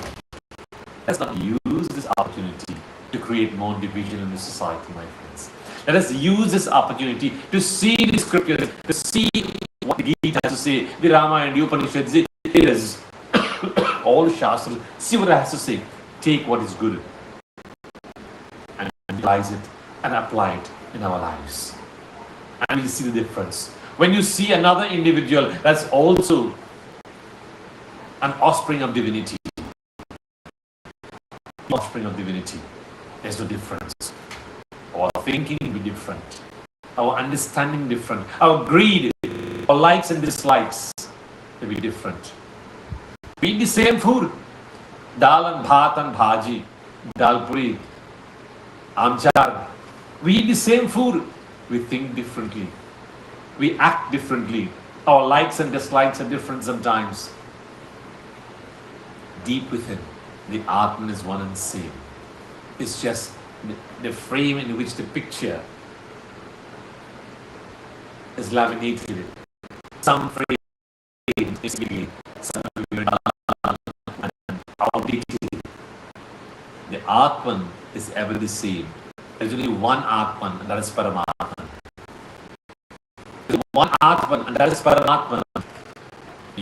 Let's not use this opportunity to create more division in the society, my friends. Let us use this opportunity to see the scriptures, to see what the Gita has to say, the Ramayana, the Upanishads, the Vedas, all the Shastras. See what it has to say. Take what is good and utilize it and apply it in our lives. And we'll see the difference. When you see another individual that's also an offspring of divinity, there's no difference. Our thinking will be different, our understanding different, our greed, our likes and dislikes will be different. We eat the same food, dal and bhat and bhaji, dal puri, amchar. We eat the same food, we think differently. We act differently. Our likes and dislikes are different sometimes. Deep within, the Atman is one and same. It's just the frame in which the picture is laminated. Some frame is ugly, some and outdated. The Atman is ever the same. There's only one Atman, and that is Paramatman. One Atman, and that is Paramatman.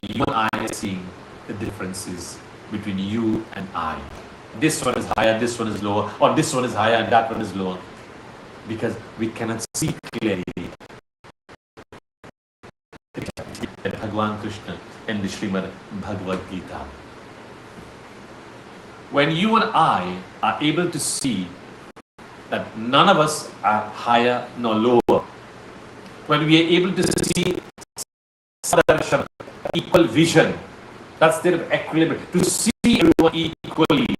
You and I are seeing the differences between you and I. This one is higher, this one is lower, or this one is higher and that one is lower. Because we cannot see clearly. Bhagavan Krishna in the Srimad Bhagavad Gita. When you and I are able to see that none of us are higher nor lower, when we are able to see equal vision, that's their equilibrium, to see everyone equally,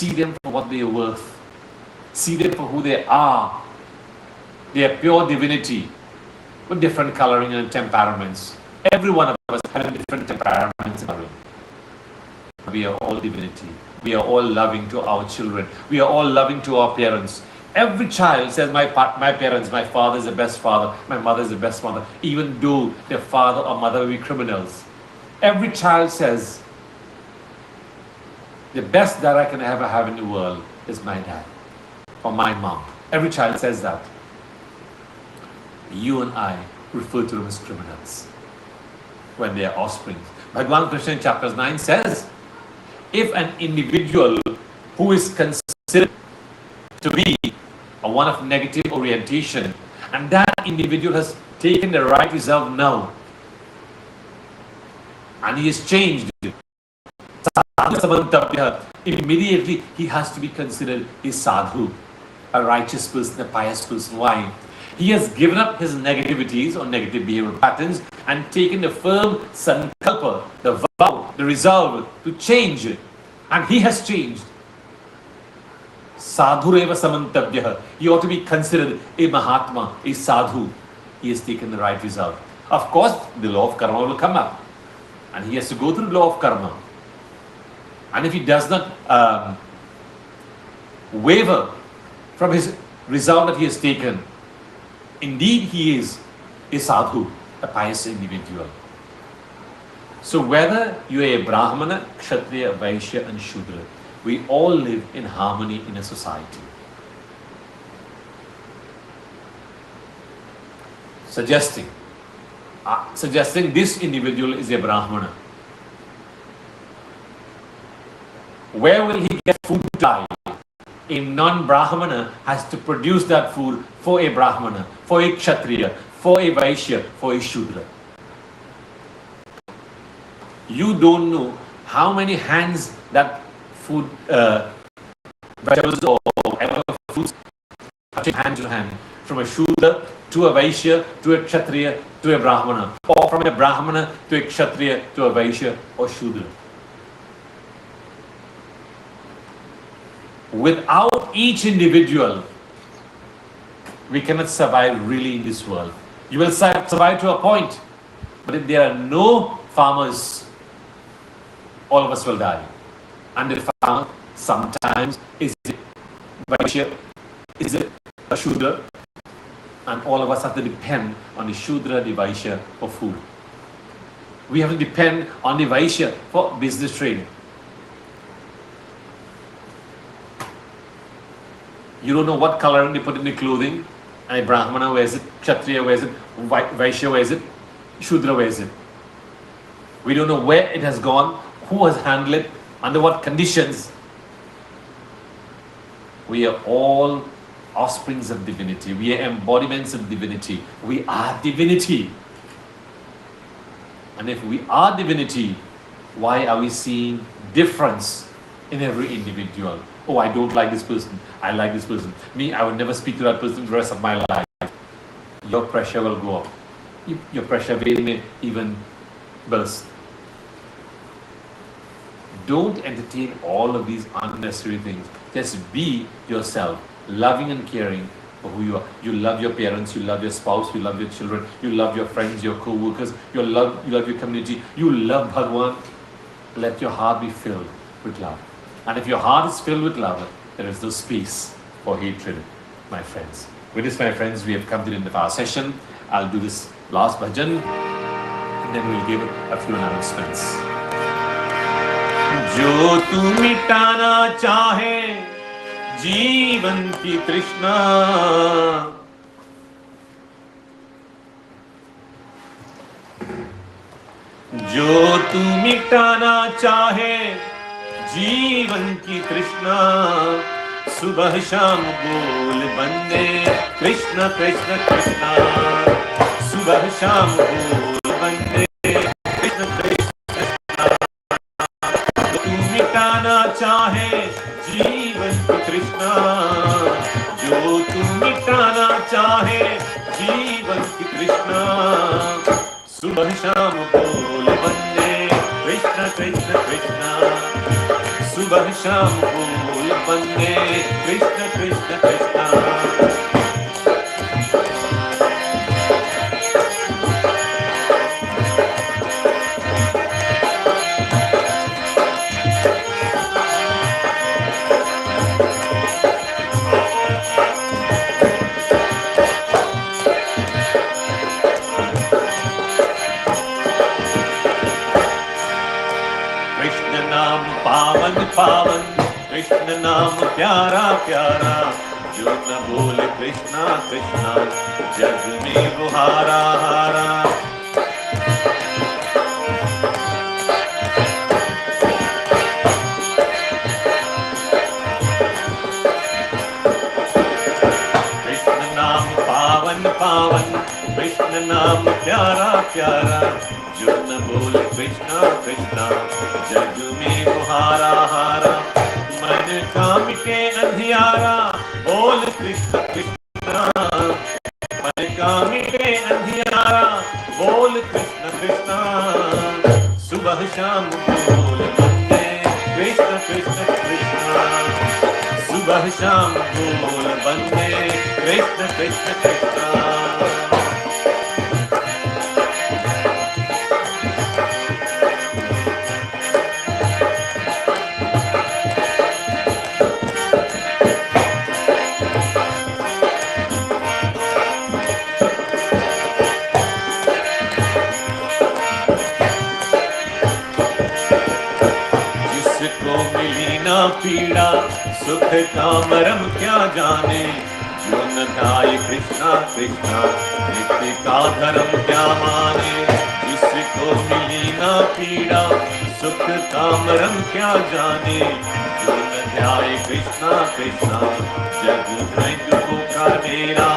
see them for what they are worth. See them for who they are. They are pure divinity with different coloring and temperaments. Every one of us has different temperaments and coloring. We are all divinity. We are all loving to our children. We are all loving to our parents. Every child says, my parents, my father is the best father, my mother is the best mother, even though their father or mother will be criminals. Every child says, the best that I can ever have in the world is my dad or my mom. Every child says that. You and I refer to them as criminals when they are offspring. Bhagavan Krishna in chapter 9 says, if an individual who is considered to be one of negative orientation, and that individual has taken the right resolve now, and he has changed, immediately he has to be considered a sadhu, a righteous person, a pious person. Why? He has given up his negativities or negative behavioral patterns and taken the firm sankalpa, the vow, the resolve to change it. And he has changed. Sadhureva samantavyaha. He ought to be considered a Mahatma, a sadhu. He has taken the right resolve. Of course, the law of karma will come up. And he has to go through the law of karma. And if he does not waver from his resolve that he has taken, indeed he is a sadhu, a pious individual. So whether you are a Brahmana, Kshatriya, Vaishya and Shudra, we all live in harmony in a society. Suggesting this individual is a Brahmana. Where will he get food to die? A non-Brahmana has to produce that food for a Brahmana, for a Kshatriya, for a Vaishya, for a Shudra. You don't know how many hands that food, vegetables or whatever foods, touching hand to hand, from a Shudra to a Vaishya to a Kshatriya to a Brahmana, or from a Brahmana to a Kshatriya to a Vaishya or Shudra. Without each individual, we cannot survive really in this world. You will survive to a point, but if there are no farmers, all of us will die. And the farmer sometimes is it Vaishya, is it a Shudra, and all of us have to depend on the Shudra, the Vaishya for food. We have to depend on the Vaishya for business trade. You don't know what coloring they put in the clothing, and a Brahmana wears it, Kshatriya wears it, Vaishya wears it, Shudra wears it. We don't know where it has gone, who has handled it, under what conditions. We are all offsprings of divinity. We are embodiments of divinity. We are divinity. And if we are divinity, why are we seeing difference in every individual? Oh, I don't like this person. I like this person. Me, I would never speak to that person the rest of my life. Your pressure will go up. Your pressure may even burst. Don't entertain all of these unnecessary things. Just be yourself, loving and caring for who you are. You love your parents, you love your spouse, you love your children, you love your friends, your co-workers, you love your community, you love Bhagwan. Let your heart be filled with love. And if your heart is filled with love, there is no space for hatred, my friends. With this, my friends, we have come to the end of our session. I'll do this last bhajan, and then we'll give a few announcements. जो तू मिटाना चाहे जीवन की तृष्णा, जो तू मिटाना चाहे जीवन की तृष्णा, सुबह शाम बोल बंदे कृष्ण कृष्ण कृष्णा, सुबह शाम बोल बंदे कृष्ण कृष्ण कृष्णा। तू मिटाना चाहे जीवन की तृष्णा, जो तू मिटाना चाहे जीवन की तृष्णा, सुबह शाम बोल बंदे कृष्ण कृष्ण कृष्णा, सुबह शाम बोल Bande, Krishna Krishna Krishna. Krishna naam pavan pavan, Krishna naam pyara pyara, jo na bole Krishna Krishna, jag mein wo hara hara. Krishna naam pavan pavan, Krishna naam pyara pyara, जो न बोले कृष्णा कृष्णा जग में वो हारा हारा. मन का मिटे अंधियारा बोल कृष्ण कृष्णा. मन का मिटे अंधियारा बोल कृष्ण कृष्णा. सुबह शाम बोल बंदे कृष्ण कृष्ण कृष्णा. सुबह शाम बोल बंदे कृष्ण कृष्ण कृष्णा. पीड़ा सुख का मरम क्या जाने, जो न गाए कृष्णा कृष्णा नित्य का धर्म क्या माने. जिसको मिली ना पीड़ा सुख का मरम क्या जाने, जो न ध्याए कृष्णा कृष्णा जग में दुखों का डेरा.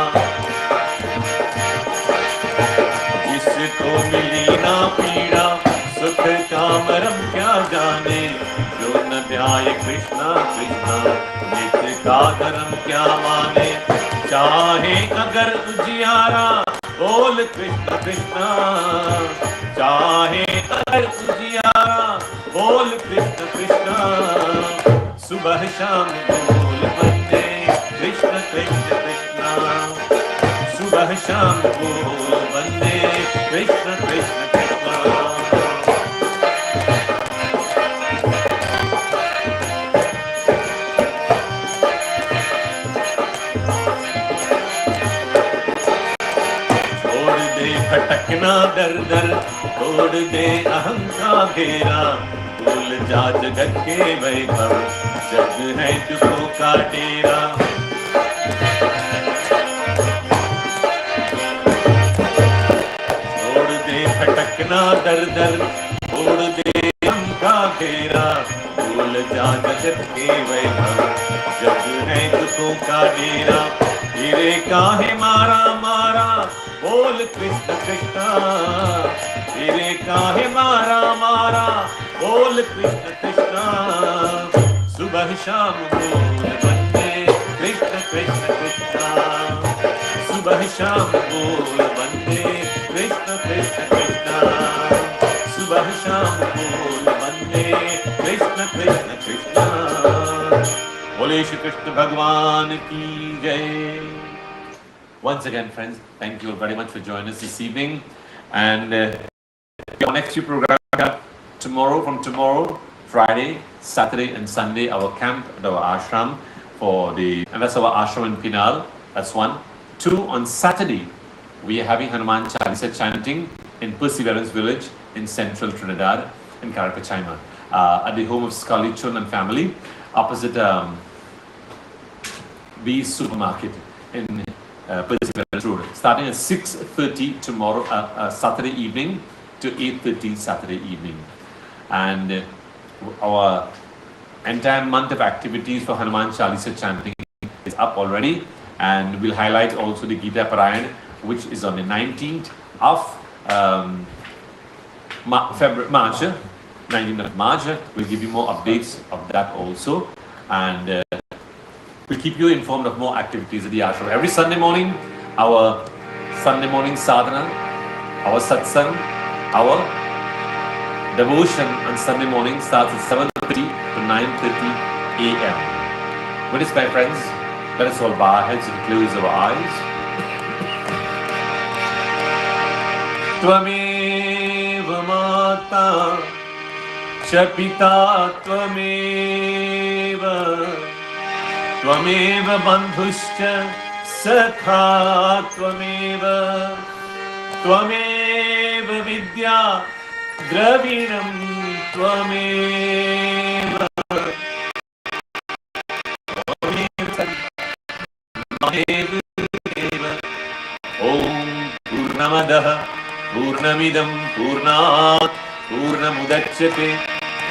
जिसको मिली ना पीड़ा सुख का मरम क्या जाने, जो न ध्याए कृष्णा कृष्णा नित्य का धर्म क्या माने. चाहे अगर उजियारा बोल कृष्ण कृष्णा. चाहे अगर उजियारा बोल कृष्ण कृष्णा. सुबह शाम बोल बंदे कृष्ण कृष्ण कृष्णा. सुबह शाम बोल बंदे कृष्ण कृष्ण कृष्णा. भटकना दर दर तोड़ दे अहम का घेरा. भूल जा जगत के वैभव जग है दुखों का डेरा. तोड़ दे भटकना दर दर तोड़ दे अहम का घेरा. भूल जा जगत के वैभव जग है दुखों का डेरा. हीरे काहे मारा मारा बोल कृष्ण कृष्णा. तेरे काहे मारा मारा बोल कृष्ण कृष्णा. सुबह शाम बोल बंदे कृष्ण कृष्ण कृष्णा. सुबह शाम बोल बंदे कृष्ण कृष्ण कृष्णा. सुबह शाम बोल बंदे कृष्ण कृष्ण कृष्णा. बोले श्री कृष्ण भगवान की जय. Once again, friends, thank you very much for joining us this evening. And our next few programs from tomorrow, Friday, Saturday, and Sunday, our camp at our ashram and that's our ashram in Pinal. That's one. Two, on Saturday, we are having Hanuman Chalisa chanting in Perseverance Village in central Trinidad in Carapachima at the home of Scully Chun and family opposite B's Supermarket in Perseverance Road, starting at 6:30 tomorrow, Saturday evening to 8:30 Saturday evening. And our entire month of activities for Hanuman Chalisa chanting is up already, and we'll highlight also the Gita Parayan, which is on the 19th of March. 19th of March. We'll give you more updates of that also, and we'll keep you informed of more activities at the ashram. Every Sunday morning, our Sunday morning sadhana, our satsang, our devotion on Sunday morning starts at 7:30 to 9:30 a.m. With this, my friends, let us all bow our heads and close our eyes. Tvameva mata cha pita tvameva Tvameva bandhuscha sakha tvameva Tvameva vidya dravinam tvameva Om Purnamadah Purnamidam Purnat Purnamudachyate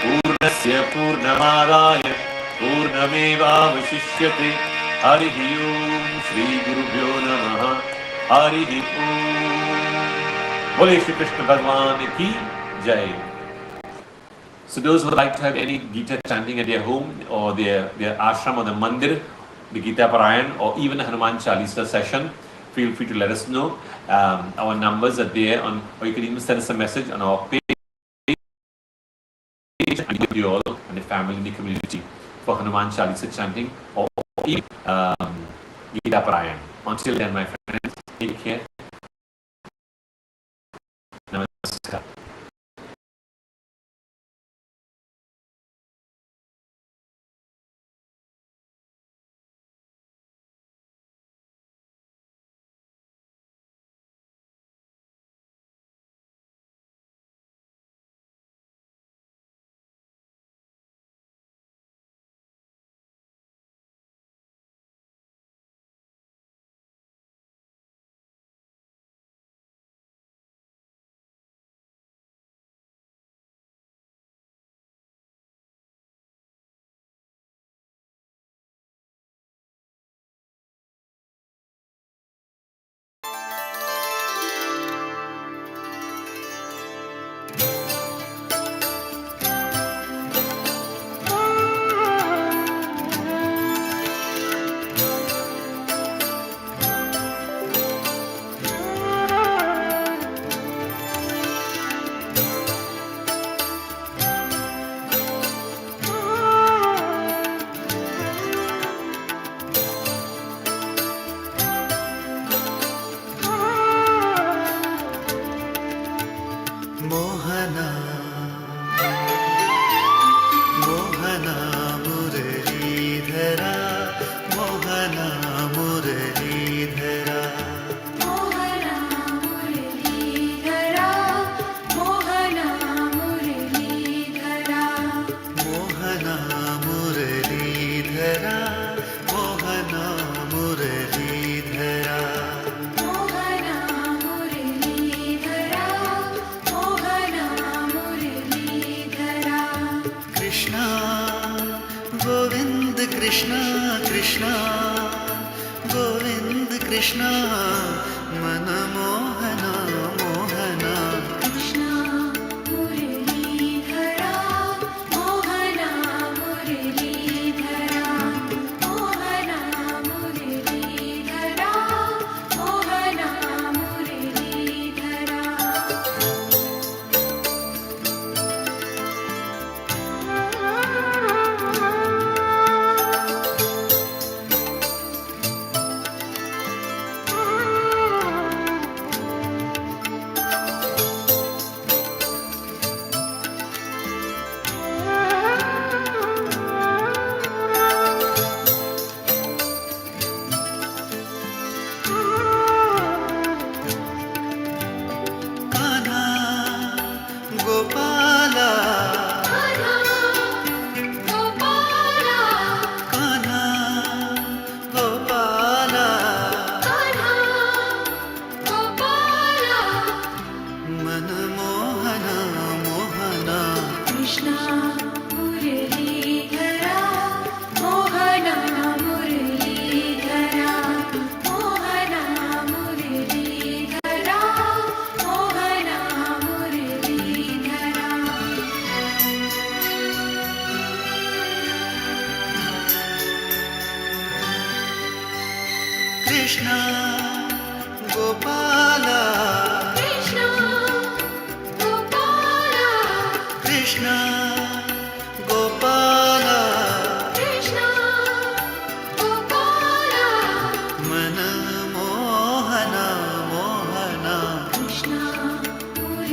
Purnasya Purnamadaya Purnamevavashishyate Harihi Om Shri Gurubhyo Namaha Harihi Om Bole Shri Krishna Bhagwan Ki Jai. So those who would like to have any Gita chanting at their home or their ashram or the mandir, the Gita Parayan or even a Hanuman Chalisa session, feel free to let us know. Our numbers are there on, or you can even send us a message on our page and give you all and the family in the community for Hanuman Chalisa chanting or even Gita Parayan. Until then, my friends, take care. Namaskar. Krishna